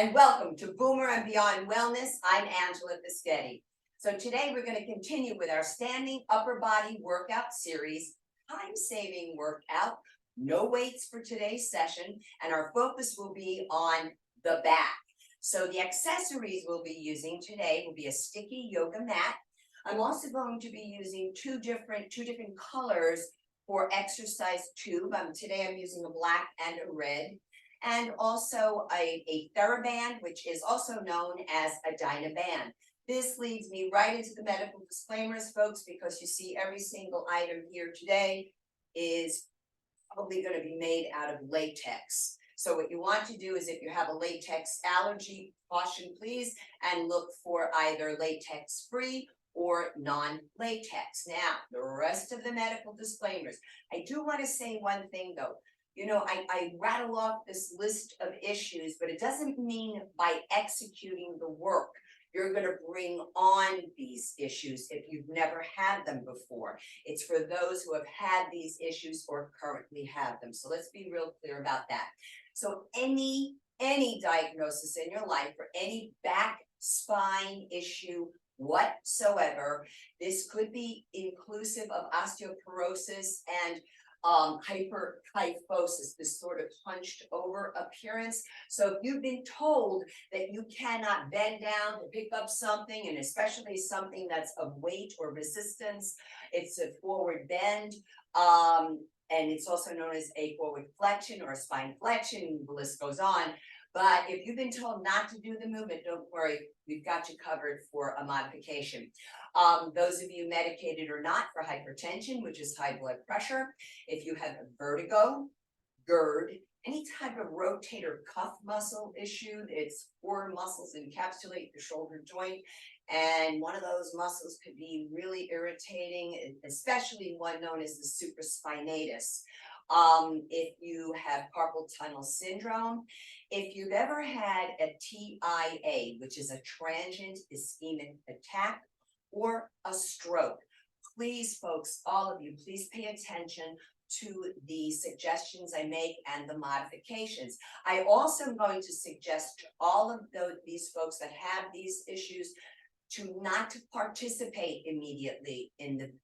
and welcome to Boomer and Beyond Wellness. I'm Angela Fischetti. So today we're going to continue with our standing upper body workout series, time-saving workout, no weights for today's session, and our focus will be on the back. So the accessories we'll be using today will be a sticky yoga mat. I'm also going to be using two different colors for exercise tube. Today I'm using a black and a red. And also a TheraBand, which is also known as a Dynaband. This leads me right into the medical disclaimers, folks, because you see every single item here today is probably going to be made out of latex. So what you want to do is, if you have a latex allergy, caution please, and look for either latex-free or non-latex. Now, the rest of the medical disclaimers. I do want to say one thing though. You know, I rattle off this list of issues, but it doesn't mean by executing the work, you're going to bring on these issues if you've never had them before. It's for those who have had these issues or currently have them. So let's be real clear about that. So any diagnosis in your life for any back, spine issue whatsoever, this could be inclusive of osteoporosis and hyperkyphosis, this sort of hunched over appearance. So if you've been told that you cannot bend down to pick up something, and especially something that's of weight or resistance, it's a forward bend, and it's also known as a forward flexion or a spine flexion, the list goes on. But if you've been told not to do the movement, don't worry, we've got you covered for a modification. Those of you medicated or not for hypertension, which is high blood pressure, if you have vertigo, GERD, any type of rotator cuff muscle issue, it's 4 muscles encapsulate the shoulder joint, and one of those muscles could be really irritating, especially one known as the supraspinatus. If you have carpal tunnel syndrome, if you've ever had a TIA, which is a transient ischemic attack, or a stroke, please, folks, all of you, please pay attention to the suggestions I make and the modifications. I also am going to suggest to all of these folks that have these issues to not participate immediately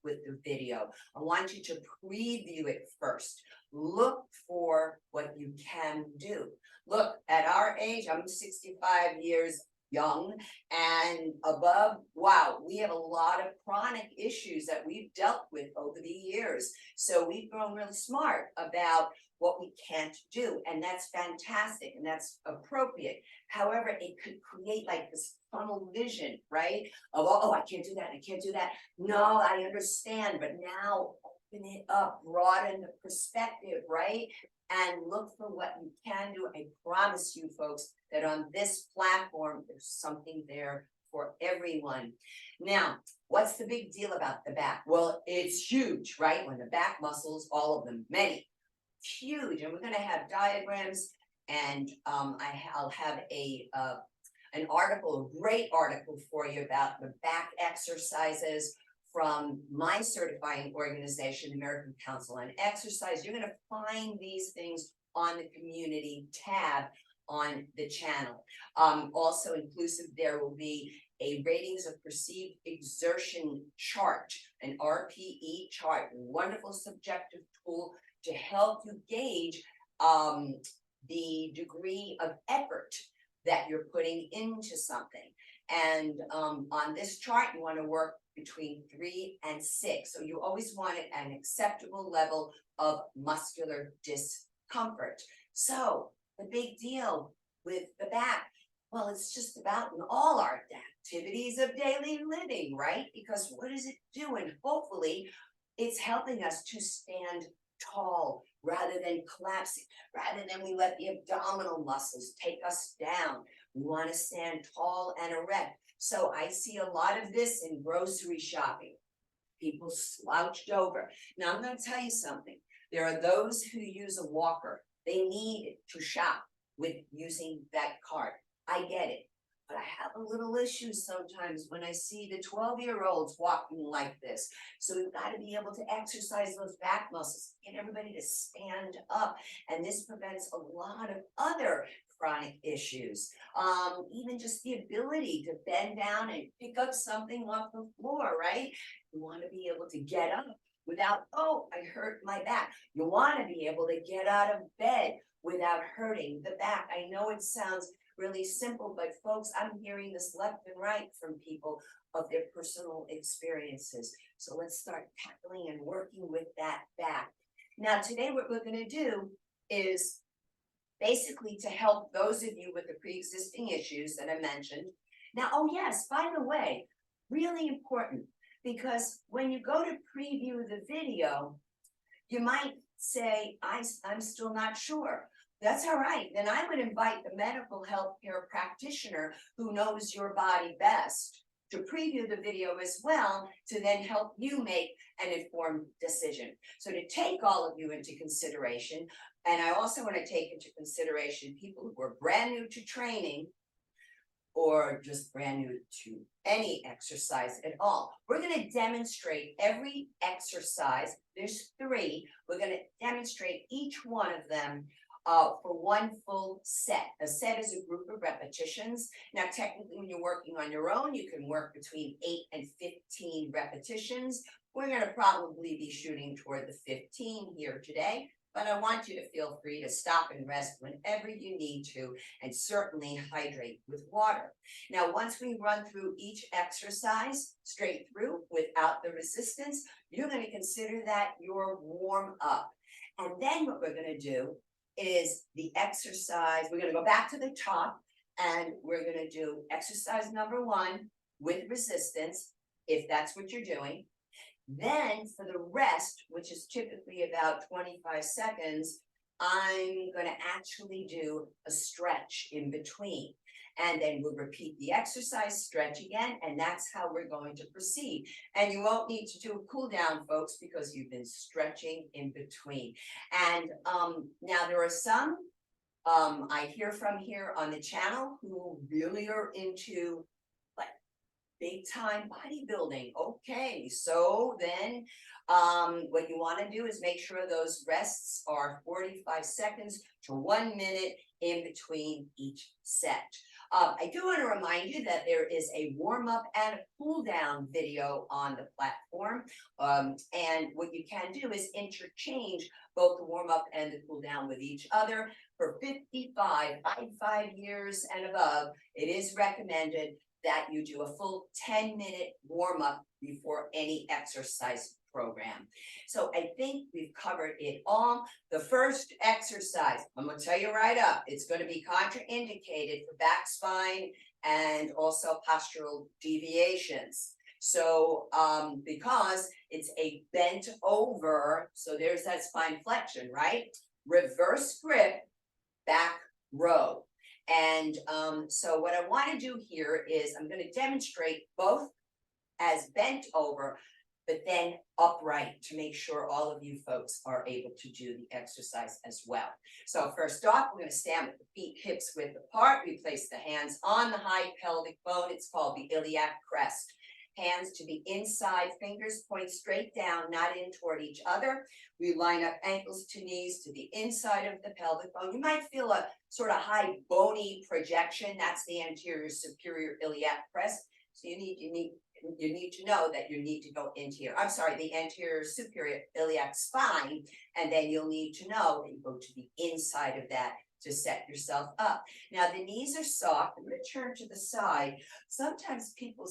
with the video. I want you to preview it first. Look for what you can do. Look, at our age, I'm 65 years young and above. Wow, we have a lot of chronic issues that we've dealt with over the years. So we've grown really smart about what we can't do, and that's fantastic and that's appropriate. However, it could create like this tunnel vision, right? Of, oh, I can't do that, I can't do that. No, I understand, but now open it up, broaden the perspective, right? And look for what you can do. I promise you, folks, that on this platform, there's something there for everyone. Now, what's the big deal about the back? Well, it's huge, right? When the back muscles, all of them, many, huge. And we're going to have diagrams, and I'll have an article, a great article for you about the back exercises from my certifying organization, American Council on Exercise. You're going to find these things on the community tab on the channel. Also inclusive, there will be a ratings of perceived exertion chart, an RPE chart, a wonderful subjective tool to help you gauge the degree of effort that you're putting into something. And on this chart, you want to work between 3 and 6. So you always want it at an acceptable level of muscular discomfort. So the big deal with the back, well, it's just about in all our activities of daily living, right? Because what is it doing? Hopefully, it's helping us to stand tall rather than collapsing, rather than we let the abdominal muscles take us down. We want to stand tall and erect. So I see a lot of this in grocery shopping. People slouched over. Now I'm going to tell you something. There are those who use a walker. They need to shop with using that cart. I get it. But I have a little issue sometimes when I see the 12-year-olds walking like this. So we've got to be able to exercise those back muscles, get everybody to stand up. And this prevents a lot of other chronic issues. even just the ability to bend down and pick up something off the floor, right? You want to be able to get up without, oh, I hurt my back. You want to be able to get out of bed without hurting the back. I know it sounds really simple, but folks, I'm hearing this left and right from people of their personal experiences. So let's start tackling and working with that back. Now, today what we're going to do is basically to help those of you with the pre-existing issues that I mentioned. Now, oh yes, by the way, really important, because when you go to preview the video, you might say, I'm still not sure. That's all right. Then I would invite the medical healthcare practitioner who knows your body best to preview the video as well, to then help you make an informed decision. So to take all of you into consideration, and I also want to take into consideration people who are brand new to training or just brand new to any exercise at all. We're going to demonstrate every exercise. There's 3. We're going to demonstrate each one of them for one full set. A set is a group of repetitions. Now, technically, when you're working on your own, you can work between 8 and 15 repetitions. We're going to probably be shooting toward the 15 here today, but I want you to feel free to stop and rest whenever you need to, and certainly hydrate with water. Now, once we run through each exercise straight through without the resistance, you're going to consider that your warm up. And then what we're going to do is the exercise. We're going to go back to the top, and we're going to do exercise number 1 with resistance, if that's what you're doing. Then for the rest, which is typically about 25 seconds, I'm going to actually do a stretch in between. And then we'll repeat the exercise, stretch again, and that's how we're going to proceed. And you won't need to do a cool down, folks, because you've been stretching in between. And now there are some I hear from here on the channel who really are into like big time bodybuilding. Okay, so then what you want to do is make sure those rests are 45 seconds to 1 minute in between each set. I do want to remind you that there is a warm-up and a cool-down video on the platform. And what you can do is interchange both the warm-up and the cool-down with each other. For 55 years and above, it is recommended that you do a full 10-minute warm-up before any exercise program. So I think we've covered it all. The first exercise, I'm going to tell you right up, it's going to be contraindicated for back, spine, and also postural deviations. So because it's a bent over, so there's that spine flexion, right? Reverse grip, back row. And so what I want to do here is I'm going to demonstrate both as bent over, but then upright to make sure all of you folks are able to do the exercise as well. So first off, we're going to stand with the feet hips width apart. We place the hands on the high pelvic bone. It's called the iliac crest. Hands to the inside, fingers point straight down, not in toward each other. We line up ankles to knees to the inside of the pelvic bone. You might feel a sort of high bony projection. That's the anterior superior iliac crest. So you need to know that you need to go into here. I'm sorry, the anterior superior iliac spine, and then you'll need to know that you go to the inside of that to set yourself up. Now the knees are soft. I'm going to turn to the side. Sometimes people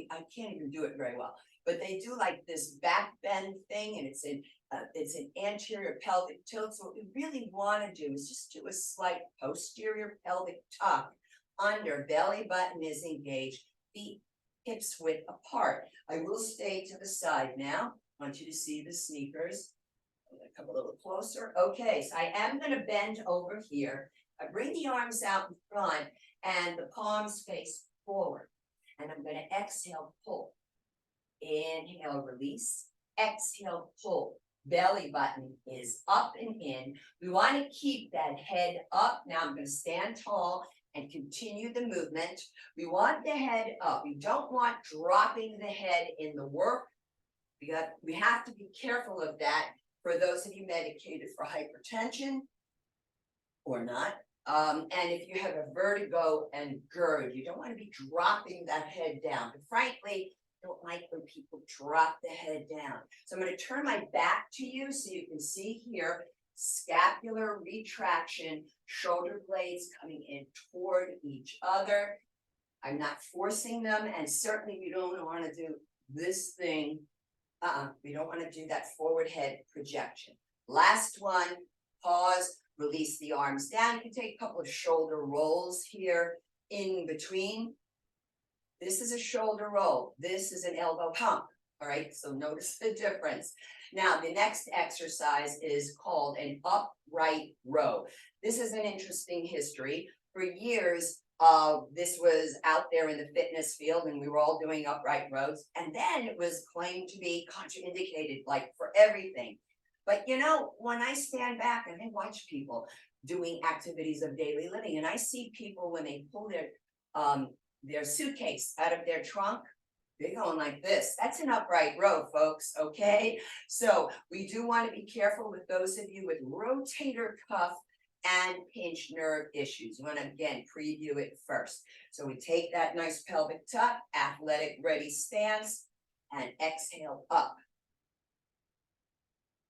I can't even do it very well, but they do like this back bend thing, and it's an anterior pelvic tilt. So what we really want to do is just do a slight posterior pelvic tuck under, belly button is engaged, feet hips width apart. I will stay to the side now. I want you to see the sneakers. I'm going to come a little closer. Okay, so I am going to bend over here. I bring the arms out in front and the palms face forward. And I'm going to exhale, pull. Inhale, release. Exhale, pull. Belly button is up and in. We want to keep that head up. Now I'm going to stand tall and continue the movement. We want the head up. We don't want dropping the head in the work. We have to be careful of that for those of you medicated for hypertension or not. And if you have a vertigo and GERD, you don't want to be dropping that head down. But frankly, I don't like when people drop the head down. So I'm going to turn my back to you so you can see here, scapular retraction, shoulder blades coming in toward each other. I'm not forcing them, and certainly you don't want to do this thing. We don't want to do that forward head projection. Last one, pause, release the arms down. You can take a couple of shoulder rolls here in between. This is a shoulder roll. This is an elbow hump. All right, so notice the difference. Now, the next exercise is called an upright row. This is an interesting history. For years, this was out there in the fitness field and we were all doing upright rows. And then it was claimed to be contraindicated, like for everything. But you know, when I stand back and I watch people doing activities of daily living, and I see people when they pull their suitcase out of their trunk, they're going like this. That's an upright row, folks, okay? So we do want to be careful with those of you with rotator cuff and pinched nerve issues. You want to, again, preview it first. So we take that nice pelvic tuck, athletic ready stance, and exhale up.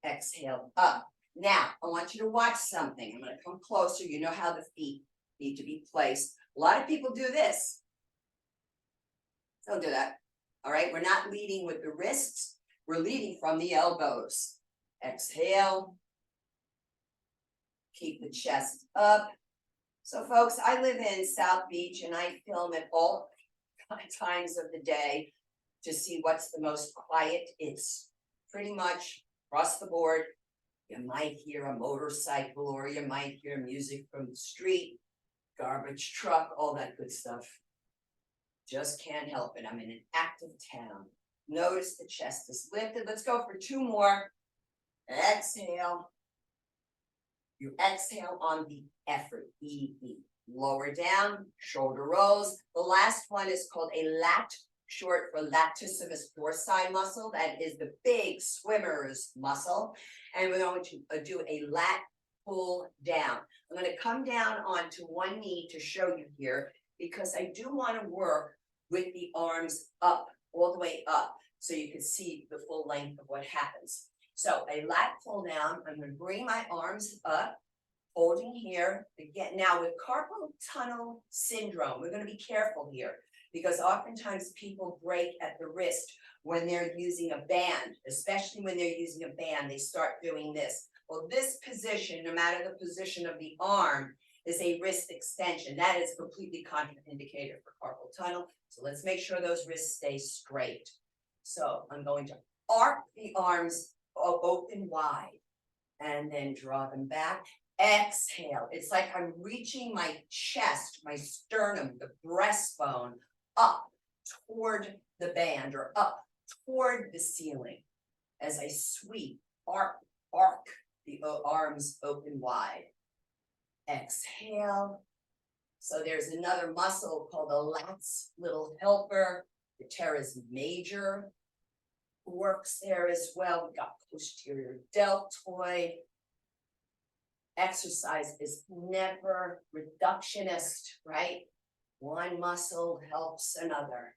Exhale up. Now, I want you to watch something. I'm going to come closer. You know how the feet need to be placed. A lot of people do this. Don't do that. All right, we're not leading with the wrists. We're leading from the elbows. Exhale. Keep the chest up. So folks, I live in South Beach and I film at all times of the day to see what's the most quiet. It's pretty much across the board. You might hear a motorcycle or you might hear music from the street, garbage truck, all that good stuff. Just can't help it. I'm in an active town. Notice the chest is lifted. Let's go for two more. Exhale. You exhale on the effort, E-E. Lower down, shoulder rolls. The last one is called a lat, short for latissimus dorsi muscle. That is the big swimmer's muscle. And we're going to do a lat pull down. I'm going to come down onto one knee to show you here because I do want to work with the arms up, all the way up, so you can see the full length of what happens. So a lat pull down, I'm going to bring my arms up, holding here. Again, now with carpal tunnel syndrome, we're going to be careful here because oftentimes people break at the wrist when they're using a band, especially when they're using a band, they start doing this. Well, this position, no matter the position of the arm, is a wrist extension. That is completely contraindicated for carpal tunnel. So let's make sure those wrists stay straight. So I'm going to arc the arms open wide and then draw them back. Exhale. It's like I'm reaching my chest, my sternum, the breastbone up toward the band or up toward the ceiling as I sweep, arc the arms open wide. Exhale. So there's another muscle called the lats little helper. The teres major works there as well. We've got posterior deltoid. Exercise is never reductionist, right? One muscle helps another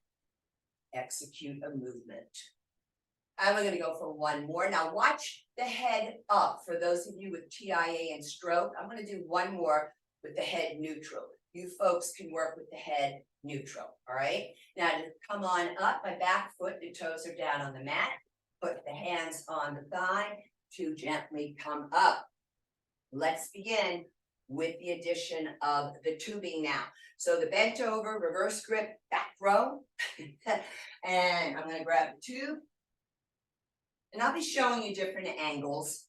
execute a movement. And we're going to go for one more. Now watch the head up. For those of you with TIA and stroke, I'm going to do one more with the head neutral. You folks can work with the head neutral, all right? Now to come on up, my back foot, the toes are down on the mat. Put the hands on the thigh to gently come up. Let's begin with the addition of the tubing now. So the bent over, reverse grip, back row. And I'm going to grab the tube. And I'll be showing you different angles.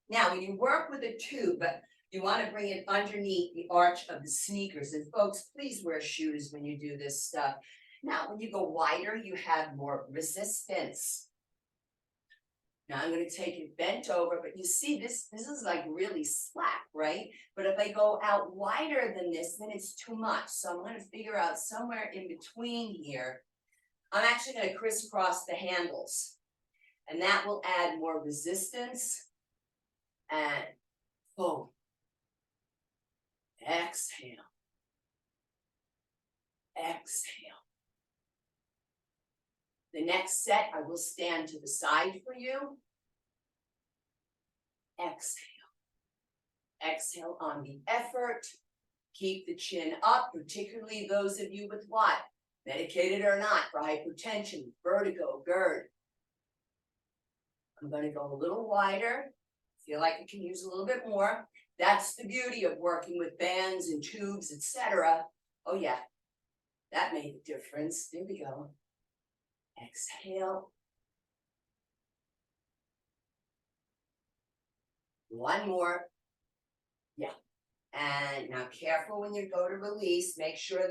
Now, when you work with a tube, you want to bring it underneath the arch of the sneakers. And folks, please wear shoes when you do this stuff. Now, when you go wider, you have more resistance. Now I'm going to take it bent over, but you see this is like really slack, right? But if I go out wider than this, then it's too much. So I'm going to figure out somewhere in between here. I'm actually going to crisscross the handles. And that will add more resistance. And boom. Exhale. Exhale. The next set, I will stand to the side for you. Exhale. Exhale on the effort. Keep the chin up, particularly those of you with what? Medicated or not, for hypertension, vertigo, GERD. I'm going to go a little wider. Feel like I can use a little bit more. That's the beauty of working with bands and tubes, etc. Oh yeah, that made a difference. There we go. Exhale. One more. Yeah. And now careful when you go to release. Make sure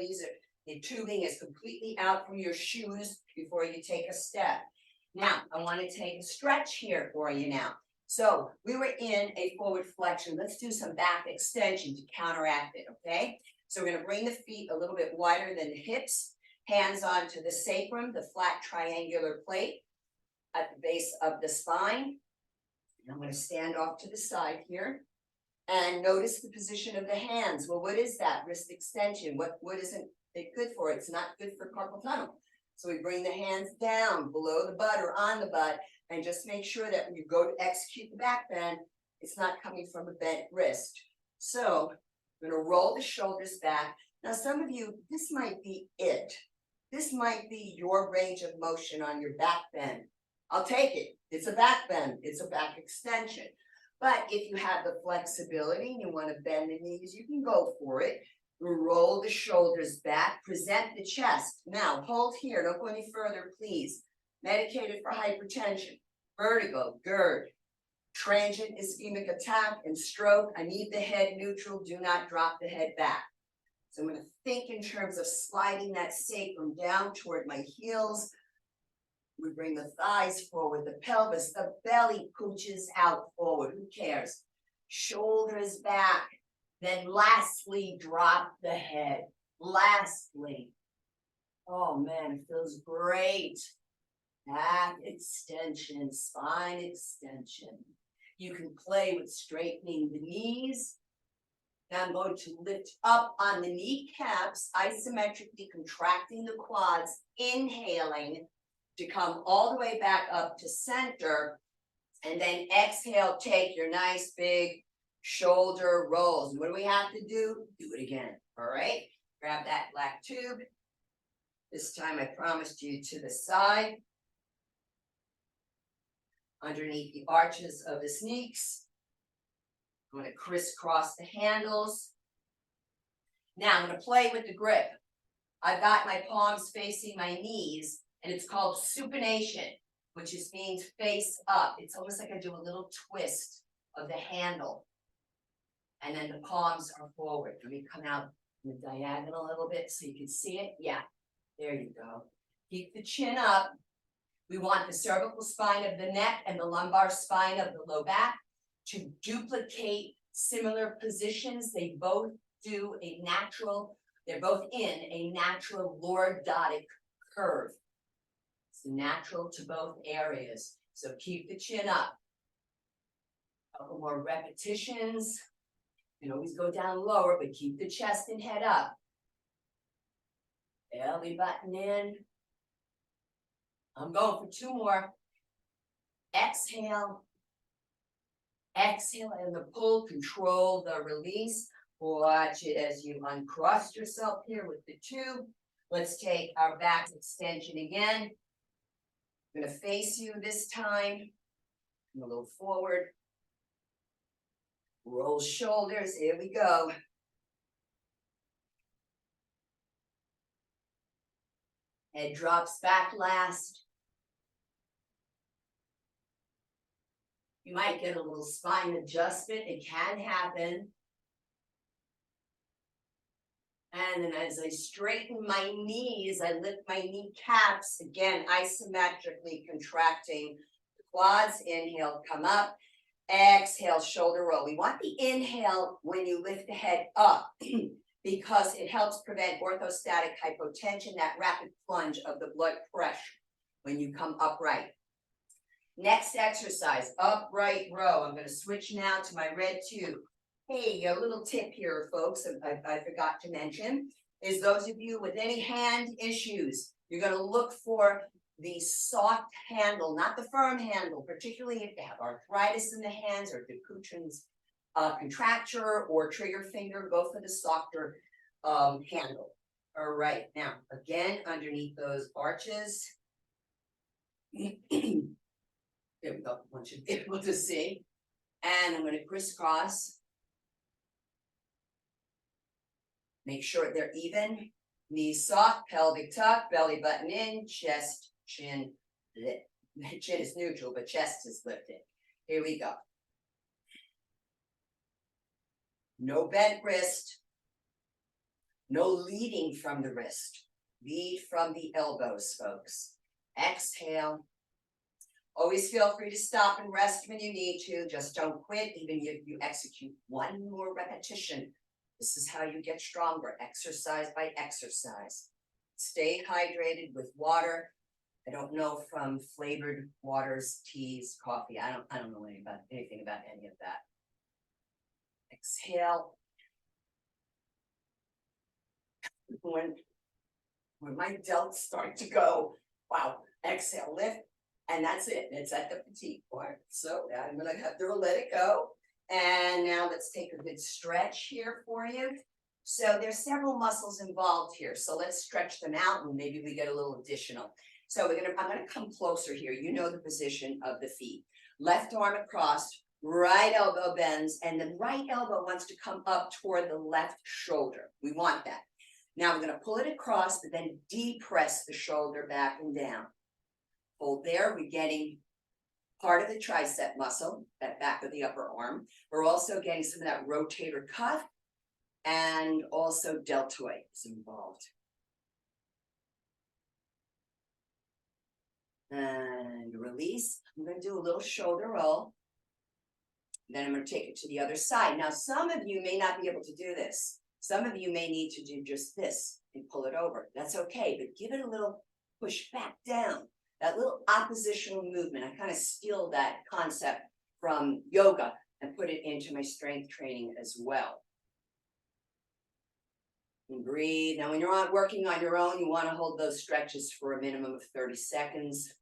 the tubing is completely out from your shoes before you take a step. Now, I want to take a stretch here for you now. So we were in a forward flexion. Let's do some back extension to counteract it, okay? So we're going to bring the feet a little bit wider than the hips, hands onto the sacrum, the flat triangular plate at the base of the spine. And I'm going to stand off to the side here and notice the position of the hands. Well, what is that? Wrist extension. What isn't it good for? It's not good for carpal tunnel. So we bring the hands down below the butt or on the butt, and just make sure that when you go to execute the back bend, it's not coming from a bent wrist. So I'm going to roll the shoulders back. Now, some of you, this might be it. This might be your range of motion on your back bend. I'll take it. It's a back bend. It's a back extension. But if you have the flexibility and you want to bend the knees, you can go for it. Roll the shoulders back, present the chest. Now, hold here. Don't go any further, please. Medicated for hypertension, vertigo, GERD, transient ischemic attack, and stroke. I need the head neutral. Do not drop the head back. So I'm going to think in terms of sliding that sacrum down toward my heels. We bring the thighs forward, the pelvis, the belly pooches out forward. Who cares? Shoulders back. Then lastly, drop the head. Lastly. Oh man, it feels great. Back extension, spine extension. You can play with straightening the knees. Now I'm going to lift up on the kneecaps, isometrically contracting the quads, inhaling to come all the way back up to center. And then exhale, take your nice big shoulder rolls. What do we have to do? Do it again. All right. Grab that black tube. This time I promised you to the side. Underneath the arches of the sneaks. I'm going to crisscross the handles. Now I'm going to play with the grip. I've got my palms facing my knees, and it's called supination, which just means face up. It's almost like I do a little twist of the handle. And then the palms are forward. Let me come out in the diagonal a little bit so you can see it. Yeah, there you go. Keep the chin up. We want the cervical spine of the neck and the lumbar spine of the low back to duplicate similar positions. They both do a natural, they're both in a natural lordotic curve. It's natural to both areas. So keep the chin up. A couple more repetitions. You can always go down lower, but keep the chest and head up. Belly button in. I'm going for two more. Exhale. Exhale and the pull, control the release. Watch it as you uncross yourself here with the tube. Let's take our back extension again. I'm going to face you this time. Come a little forward. Roll shoulders. Here we go. Head drops back last. You might get a little spine adjustment. It can happen. And then as I straighten my knees, I lift my kneecaps, again, isometrically contracting the quads. Inhale, come up. Exhale, shoulder roll. We want the inhale when you lift the head up because it helps prevent orthostatic hypotension, that rapid plunge of the blood pressure when you come upright. Next exercise, upright row. I'm going to switch now to my red tube. Hey, a little tip here, folks, I forgot to mention, is those of you with any hand issues, you're gonna look for the soft handle, not the firm handle, particularly if you have arthritis in the hands or Dupuytren's contracture or trigger finger, go for the softer handle. All right, now, again, underneath those arches. There we go, one should be able to see. And I'm gonna crisscross. Make sure they're even, knees soft, pelvic tuck, belly button in, chest, chin, lift. Chin is neutral, but chest is lifted. Here we go. No bent wrist, no leading from the wrist. Lead from the elbows, folks. Exhale. Always feel free to stop and rest when you need to. Just don't quit, even if you execute one more repetition. This is how you get stronger, exercise by exercise. Stay hydrated with water. I don't know from flavored waters, teas, coffee. I don't know anything about any of that. Exhale. When my delts start to go, wow, exhale, lift, and that's it. It's at the fatigue part. So I'm gonna have to let it go. And now let's take a good stretch here for you. So there's several muscles involved here. So let's stretch them out and maybe we get a little additional. So I'm gonna come closer here. You know the position of the feet. Left arm across, right elbow bends, and the right elbow wants to come up toward the left shoulder. We want that. Now we're gonna pull it across, but then depress the shoulder back and down. Hold there, we're getting part of the tricep muscle, that back of the upper arm. We're also getting some of that rotator cuff and also deltoid is involved. And release. I'm going to do a little shoulder roll. Then I'm going to take it to the other side. Now, some of you may not be able to do this. Some of you may need to do just this and pull it over. That's okay, but give it a little push back down. That little oppositional movement, I kind of steal that concept from yoga and put it into my strength training as well. And breathe. Now, when you're working on your own, you want to hold those stretches for a minimum of 30 seconds.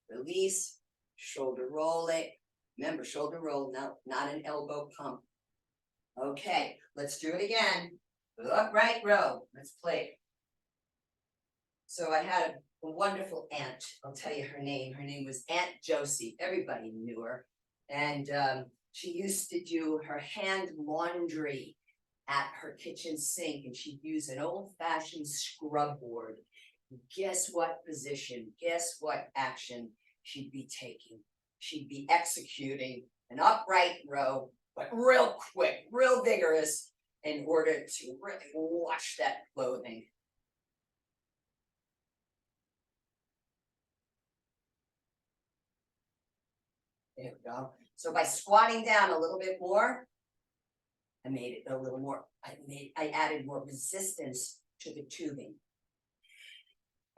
Release, shoulder roll it. Remember, shoulder roll, not an elbow pump. Okay, let's do it again. Upright row. Let's play. So I had a wonderful aunt. I'll tell you her name. Her name was Aunt Josie. Everybody knew her. And she used to do her hand laundry at her kitchen sink. And she'd use an old-fashioned scrub board. And guess what position? Guess what action she'd be taking? She'd be executing an upright row, but real quick, real vigorous, in order to really wash that clothing. There we go. So by squatting down a little bit more, I made it a little more, I added more resistance to the tubing.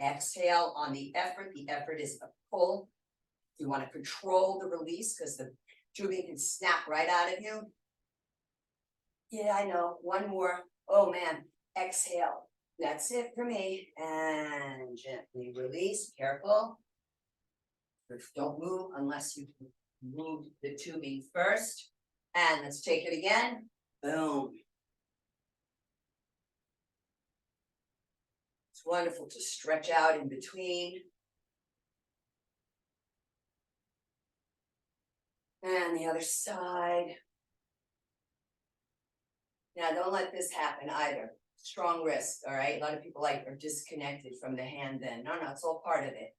Exhale on the effort. The effort is a pull. You want to control the release because the tubing can snap right out of you. Yeah, I know. One more. Oh man. Exhale. That's it for me. And gently release. Careful. Don't move unless you move the tubing first. And let's take it again. Boom. It's wonderful to stretch out in between. And the other side. Now, don't let this happen either. Strong wrist, all right? A lot of people are disconnected from the hand then. No, it's all part of it.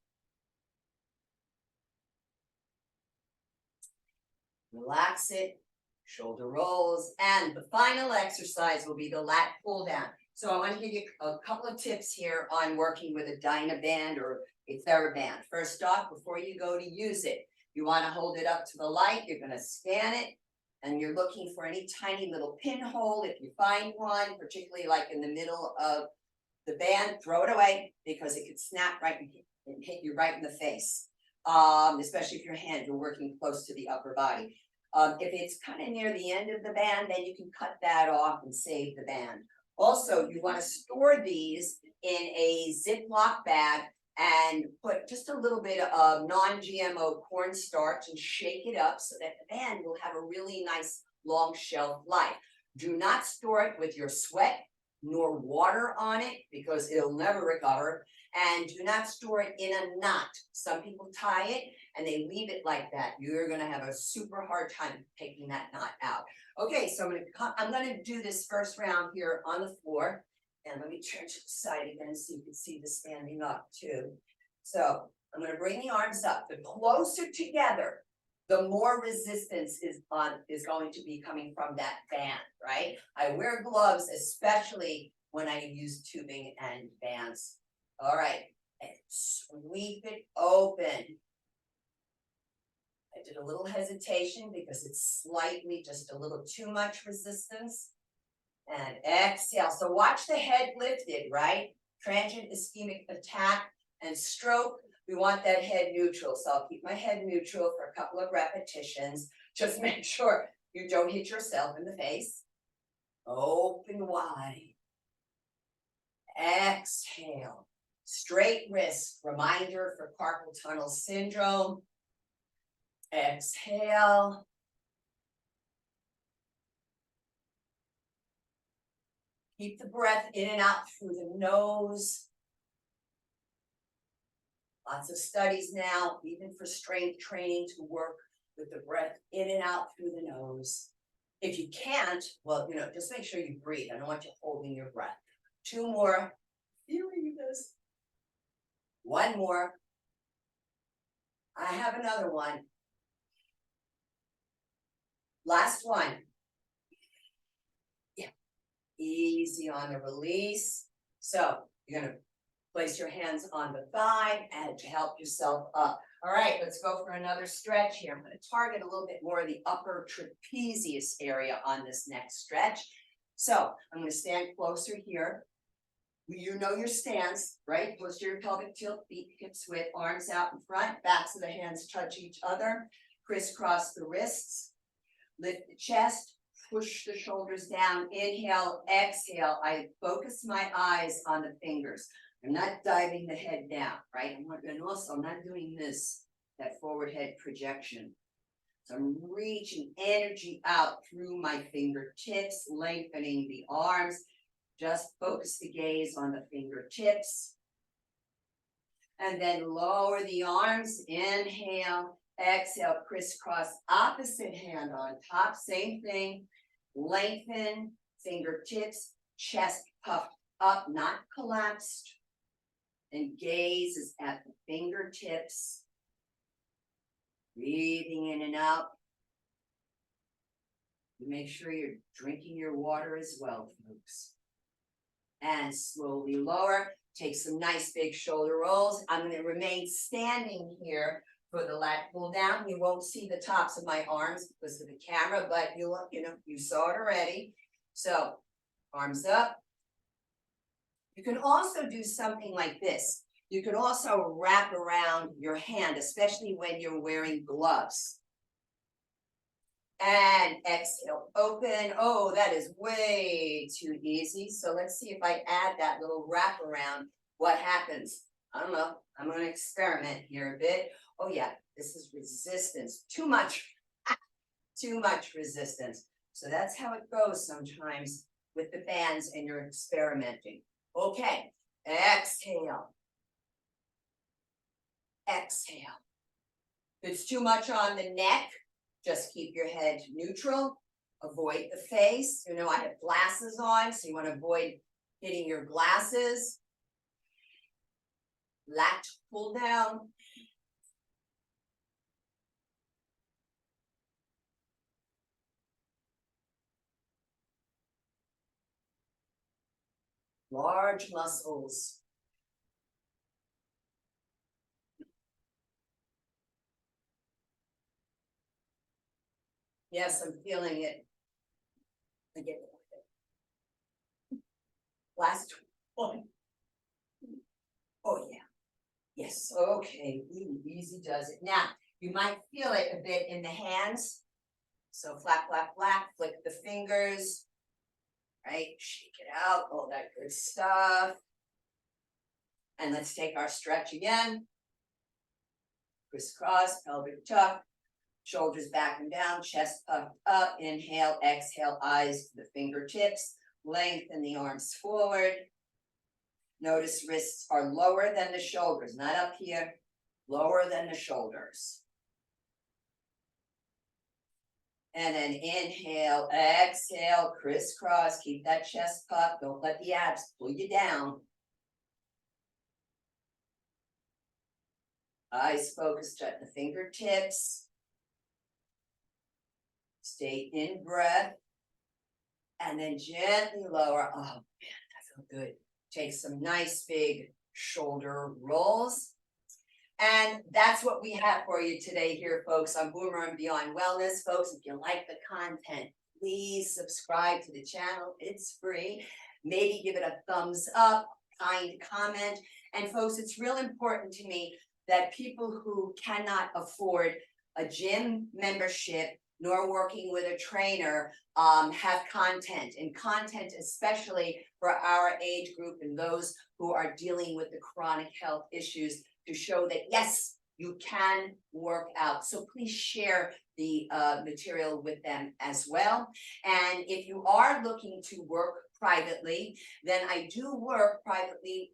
Relax it, shoulder rolls, and the final exercise will be the lat pull down. So I want to give you a couple of tips here on working with a Dynaband or a TheraBand. First off, before you go to use it, you want to hold it up to the light. You're going to scan it, and you're looking for any tiny little pinhole. If you find one, particularly like in the middle of the band, throw it away because it could snap right and hit you right in the face. Especially if your hands are working close to the upper body. If it's kind of near the end of the band, then you can cut that off and save the band. Also, you want to store these in a Ziploc bag and put just a little bit of non-GMO cornstarch and shake it up so that the band will have a really nice long shelf life. Do not store it with your sweat nor water on it because it'll never recover. And do not store it in a knot. Some people tie it and they leave it like that. You're gonna have a super hard time taking that knot out. Okay, so I'm gonna do this first round here on the floor. And let me turn to the side again so you can see the standing up too. So I'm gonna bring the arms up. The closer together, the more resistance is going to be coming from that band, right? I wear gloves, especially when I use tubing and bands. All right, and sweep it open. I did a little hesitation because it's slightly just a little too much resistance. And exhale. So watch the head lifted, right? Transient ischemic attack and stroke. We want that head neutral. So I'll keep my head neutral for a couple of repetitions. Just make sure you don't hit yourself in the face. Open wide. Exhale. Straight wrist. Reminder for carpal tunnel syndrome. Exhale. Keep the breath in and out through the nose. Lots of studies now, even for strength training, to work with the breath in and out through the nose. If you can't, well, just make sure you breathe. I don't want you holding your breath. 2 more. Feeling this. 1 more. I have another one. Last one. Yeah. Easy on the release. So you're going to place your hands on the thigh and to help yourself up. All right, let's go for another stretch here. I'm going to target a little bit more of the upper trapezius area on this next stretch. So I'm going to stand closer here. You know your stance, right? Posterior pelvic tilt, feet hips width, arms out in front, backs of the hands touch each other, crisscross the wrists, lift the chest, push the shoulders down, inhale, exhale. I focus my eyes on the fingers. I'm not diving the head down, right? And also I'm not doing this, that forward head projection. So I'm reaching energy out through my fingertips, lengthening the arms. Just focus the gaze on the fingertips. And then lower the arms, inhale, exhale, crisscross, opposite hand on top, same thing. Lengthen, fingertips, chest puffed up, not collapsed. And gaze is at the fingertips. Breathing in and out. Make sure you're drinking your water as well, folks. And slowly lower. Take some nice big shoulder rolls. I'm going to remain standing here for the lat pull down. You won't see the tops of my arms because of the camera, but you saw it already. So arms up. You can also do something like this. You can also wrap around your hand, especially when you're wearing gloves. And exhale, open. Oh, that is way too easy. So let's see if I add that little wrap around. What happens? I don't know. I'm going to experiment here a bit. Oh yeah, this is resistance. Too much. Too much resistance. So that's how it goes sometimes with the bands and you're experimenting. Okay, exhale. Exhale. If it's too much on the neck, just keep your head neutral. Avoid the face. I have glasses on, so you want to avoid hitting your glasses. Lat pull down. Large muscles. Yes, I'm feeling it. Again. Last one. Oh yeah. Yes. Okay. Easy does it. Now, you might feel it a bit in the hands. So flap, flap, flap, flick the fingers, right? Shake it out, all that good stuff. And let's take our stretch again. Crisscross, pelvic tuck, shoulders back and down, chest puffed up. Inhale, exhale, eyes to the fingertips. Lengthen the arms forward. Notice wrists are lower than the shoulders, not up here, lower than the shoulders. And then inhale, exhale, crisscross, keep that chest puffed, don't let the abs pull you down. Eyes focused at the fingertips. Stay in breath. And then gently lower. Oh man, that felt good. Take some nice big shoulder rolls. And that's what we have for you today here, folks, on Boomer and Beyond Wellness. Folks, if you like the content, please subscribe to the channel. It's free. Maybe give it a thumbs up, kind comment. And folks, it's real important to me that people who cannot afford a gym membership nor working with a trainer have content, and content especially for our age group and those who are dealing with the chronic health issues, to show that yes, you can work out. So please share the material with them as well. And if you are looking to work privately, then I do work privately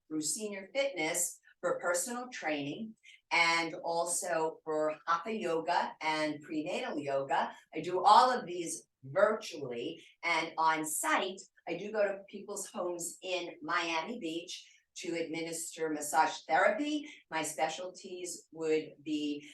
through Senior Fitness for personal training, and also for hatha yoga and prenatal yoga. I do all of these virtually, and on site, I do go to people's homes in Miami Beach to administer massage therapy. My specialties would be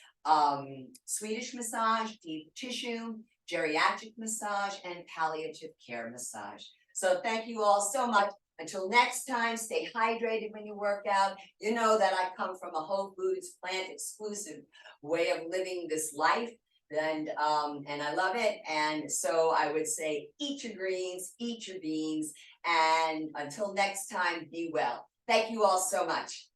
Swedish massage, deep tissue, geriatric massage, and palliative care massage. So thank you all so much. Until next time, stay hydrated when you work out. You know that I come from a whole foods, plant exclusive way of living this life. And I love it. And so I would say, eat your greens, eat your beans, and until next time, be well. Thank you all so much.